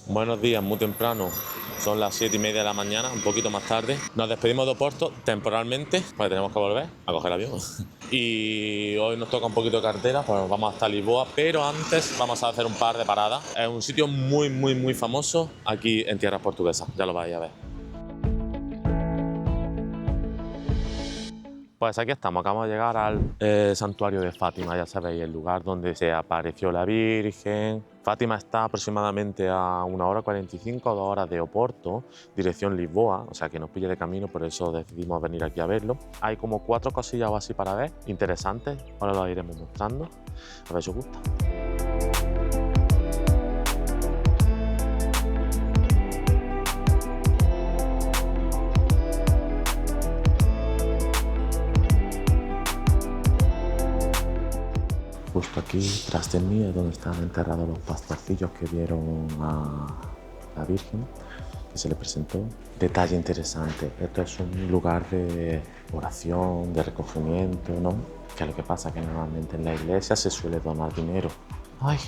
Buenos días, muy temprano. Son las 7:30 de la mañana, un poquito más tarde. Nos despedimos de Oporto temporalmente, porque tenemos que volver a coger avión. Y hoy nos toca un poquito de cartera, pues vamos hasta Lisboa, pero antes vamos a hacer un par de paradas. Es un sitio muy famoso aquí en tierras portuguesas, ya lo vais a ver. Pues aquí estamos, acabamos de llegar al santuario de Fátima, ya sabéis, el lugar donde se apareció la Virgen. Fátima está aproximadamente a 1 hora 45 o 2 horas de Oporto, dirección Lisboa, o sea que nos pilla de camino, por eso decidimos venir aquí a verlo. Hay como 4 cosillas o así para ver, interesantes, ahora lo iremos mostrando, a ver si os gusta. Justo aquí, tras de mí, es donde están enterrados los pastorcillos que vieron a la Virgen, que se le presentó. Detalle interesante, esto es un lugar de oración, de recogimiento, ¿no? Que es lo que pasa, que normalmente en la iglesia se suele donar dinero. ¡Ay!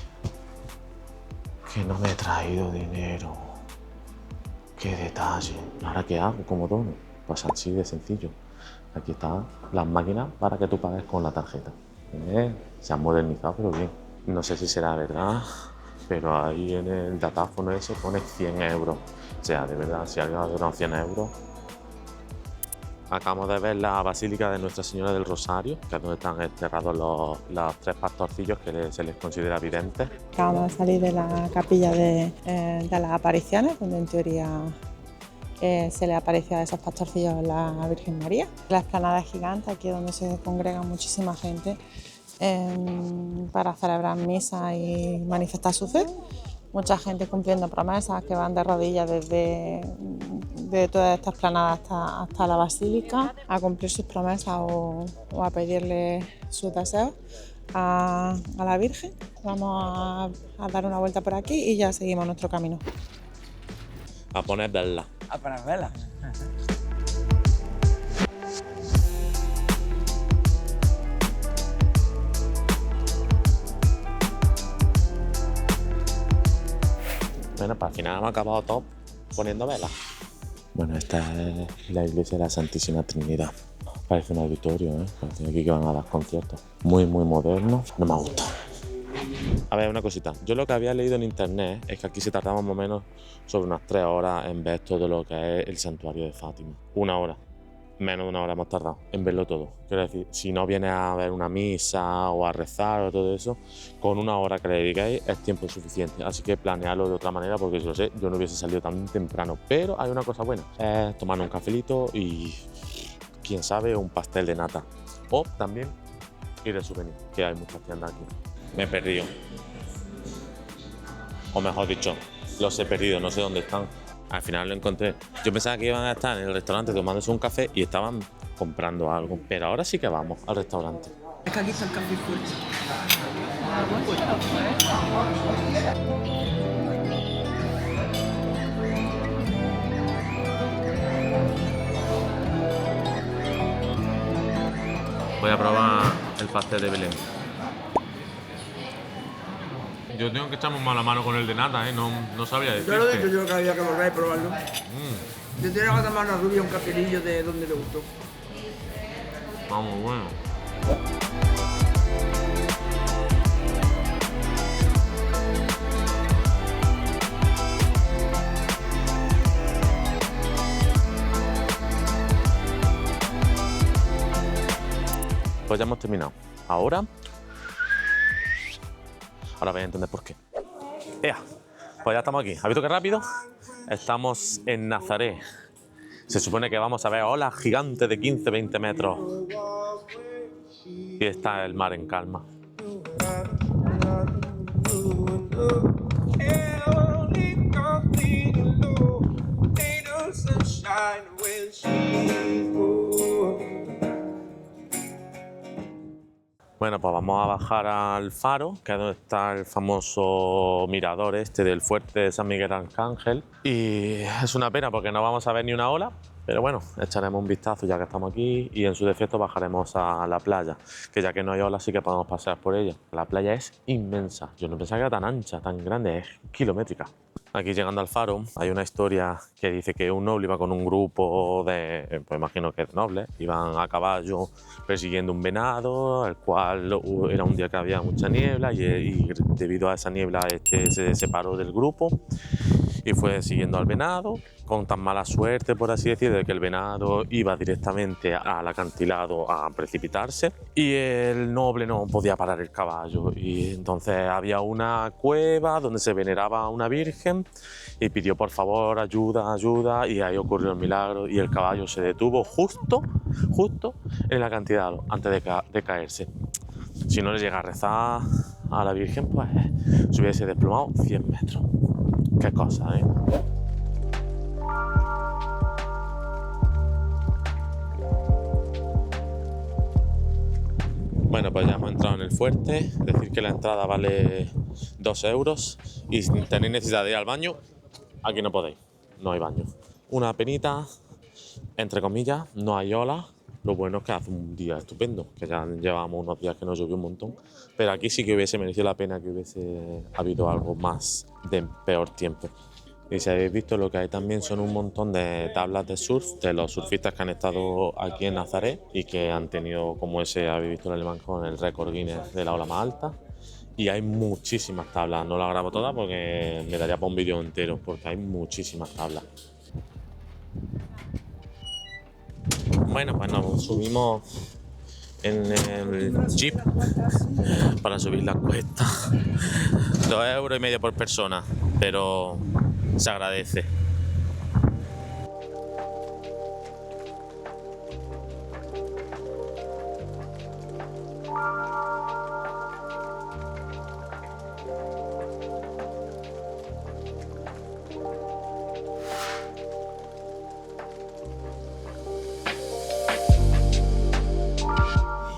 Que no me he traído dinero. ¡Qué detalle! ¿Ahora qué hago? ¿Cómo dono? Pues así de sencillo. Aquí están las máquinas para que tú pagues con la tarjeta. Se han modernizado, pero bien. No sé si será verdad, pero ahí en el datáfono ese pone 100 euros. O sea, de verdad, si alguien ha donado 100 euros. Acabamos de ver la Basílica de Nuestra Señora del Rosario, que es donde están enterrados los 3 pastorcillos que se les considera videntes. Acabamos de salir de la capilla de las apariciones, donde en teoría se le apareció a esos pastorcillos la Virgen María. La explanada es gigante, aquí es donde se congrega muchísima gente para celebrar misa y manifestar su fe. Mucha gente cumpliendo promesas que van de rodillas desde toda esta explanada hasta la basílica a cumplir sus promesas o a pedirle sus deseos a la Virgen. Vamos a dar una vuelta por aquí y ya seguimos nuestro camino. A poner velas. A poner velas. Bueno, pues al final hemos acabado todo poniendo velas. Bueno, esta es la iglesia de la Santísima Trinidad. Parece un auditorio, ¿eh? Parece aquí que van a dar conciertos. Muy moderno. No me gusta. A ver, una cosita. Yo lo que había leído en internet es que aquí se tardaba más o menos sobre unas 3 horas en ver todo lo que es el santuario de Fátima. 1 hora. Menos de 1 hora hemos tardado en verlo todo. Quiero decir, si no vienes a ver una misa o a rezar o todo eso, con 1 hora que le dediquéis es tiempo suficiente. Así que planearlo de otra manera, porque yo lo sé, yo no hubiese salido tan temprano. Pero hay una cosa buena, es tomar un cafelito y, quién sabe, un pastel de nata. O también ir de souvenir, que hay muchas tiendas aquí. Me he perdido. O mejor dicho, los he perdido, no sé dónde están. Al final lo encontré. Yo pensaba que iban a estar en el restaurante tomándose un café y estaban comprando algo. Pero ahora sí que vamos al restaurante. Es que aquí está el café full. Voy a probar el pastel de Belén. Yo tengo que echarme más la mano con el de nata, ¿eh? No sabría decirte. Yo lo he dicho yo que había que volver a probarlo. Yo tenía que tomar una rubia, un cafelillo de donde le gustó. Vamos, bueno. Pues ya hemos terminado. Ahora vais a entender por qué. ¡Ea! Pues ya estamos aquí. ¿Has visto qué rápido? Estamos en Nazaret. Se supone que vamos a ver olas gigantes de 15-20 metros. Y está el mar en calma. Bueno, pues vamos a bajar al faro, que es donde está el famoso mirador este del fuerte de San Miguel Arcángel. Y es una pena porque no vamos a ver ni una ola, Pero bueno, echaremos un vistazo ya que estamos aquí y en su defecto bajaremos a la playa, que ya que no hay olas sí que podemos pasear por ella. La playa es inmensa, yo no pensaba que era tan ancha, tan grande, es kilométrica. Aquí llegando al faro hay una historia que dice que un noble iba con un grupo de, pues imagino que de nobles, iban a caballo persiguiendo un venado, el cual era un día que había mucha niebla y debido a esa niebla se separó del grupo y fue siguiendo al venado con tan mala suerte, por así decir, de que el venado iba directamente al acantilado a precipitarse y el noble no podía parar el caballo y entonces había una cueva donde se veneraba a una virgen y pidió por favor ayuda y ahí ocurrió el milagro y el caballo se detuvo justo en el acantilado antes de caerse. Si no le llega a rezar a la virgen, pues se hubiese desplomado 100 metros. Qué cosa, ¿eh? Bueno, pues ya hemos entrado en el fuerte. Decir que la entrada vale 2 euros y si tenéis necesidad de ir al baño, aquí no podéis, no hay baño. Una penita, entre comillas, no hay ola. Lo bueno es que hace un día estupendo, que ya llevamos unos días que nos llovió un montón, pero aquí sí que hubiese merecido la pena que hubiese habido algo más de peor tiempo. Y si habéis visto, lo que hay también son un montón de tablas de surf de los surfistas que han estado aquí en Nazaret y que han tenido, como ese, habéis visto el alemán con el récord Guinness de la ola más alta. Y hay muchísimas tablas, no las grabo todas porque me daría para un vídeo entero, porque hay muchísimas tablas. Bueno, pues nos subimos en el jeep para subir la cuesta. 2,5 euros por persona, pero se agradece.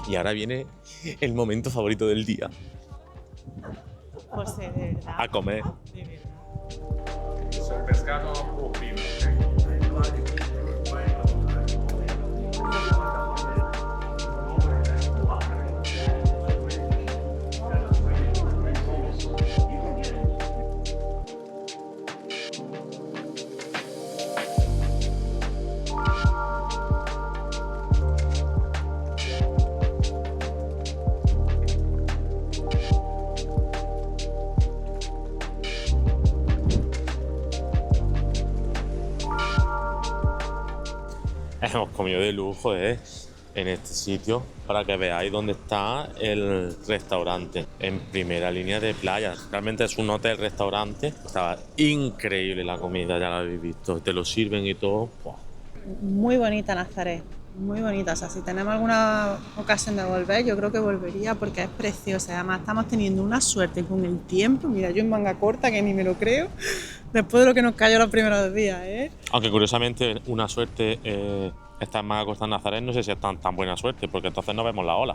Y ahora viene el momento favorito del día. José, de verdad. A comer. De verdad. Pescado cupino. Hemos comido de lujo, en este sitio, para que veáis dónde está el restaurante, en primera línea de playa. Realmente es un hotel-restaurante. Estaba increíble la comida, ya lo habéis visto. Te lo sirven y todo. ¡Buah! Muy bonita Nazaret, muy bonita. O sea, si tenemos alguna ocasión de volver, yo creo que volvería porque es preciosa. Además, estamos teniendo una suerte con el tiempo. Mira, yo en manga corta, que ni me lo creo, después de lo que nos cayó los primeros días, ¿eh? Aunque curiosamente, una suerte, esta en manga corta en Nazaret, no sé si es tan buena suerte, porque entonces no vemos la ola.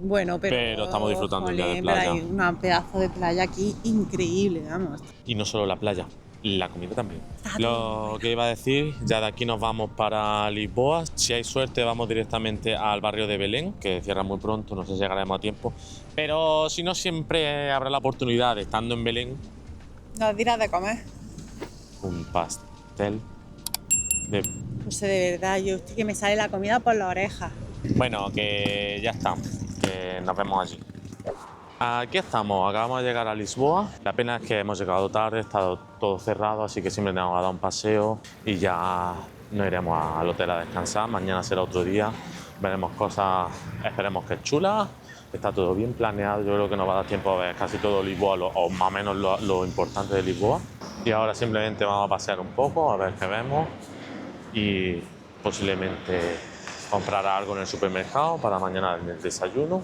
Bueno, pero estamos disfrutando el día de pero playa. hay un pedazo de playa aquí increíble, vamos. Y no solo la playa, la comida también. Lo que iba a decir, ya de aquí nos vamos para Lisboa. Si hay suerte vamos directamente al barrio de Belén, que cierra muy pronto, no sé si llegaremos a tiempo. Pero si no, siempre habrá la oportunidad de, estando en Belén, ¿Nos dirás de comer? un pastel de... Pues de verdad, yo estoy que me sale la comida por la oreja. Bueno, que ya está, que nos vemos allí. Aquí estamos, acabamos de llegar a Lisboa. La pena es que hemos llegado tarde, está todo cerrado, así que siempre nos vamos a dar un paseo y ya nos iremos al hotel a descansar. Mañana será otro día, veremos cosas, esperemos que es chula. Está todo bien planeado, yo creo que nos va a dar tiempo a ver casi todo Lisboa, o más o menos lo importante de Lisboa. Y ahora simplemente vamos a pasear un poco, a ver qué vemos y posiblemente comprar algo en el supermercado para mañana en el desayuno.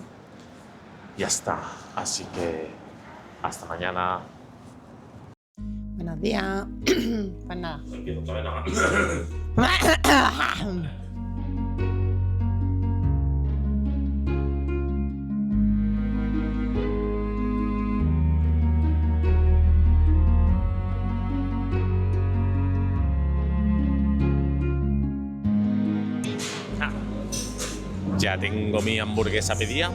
Ya está, así que hasta mañana. Buenos días. Pues nada. Ya tengo mi hamburguesa pedida.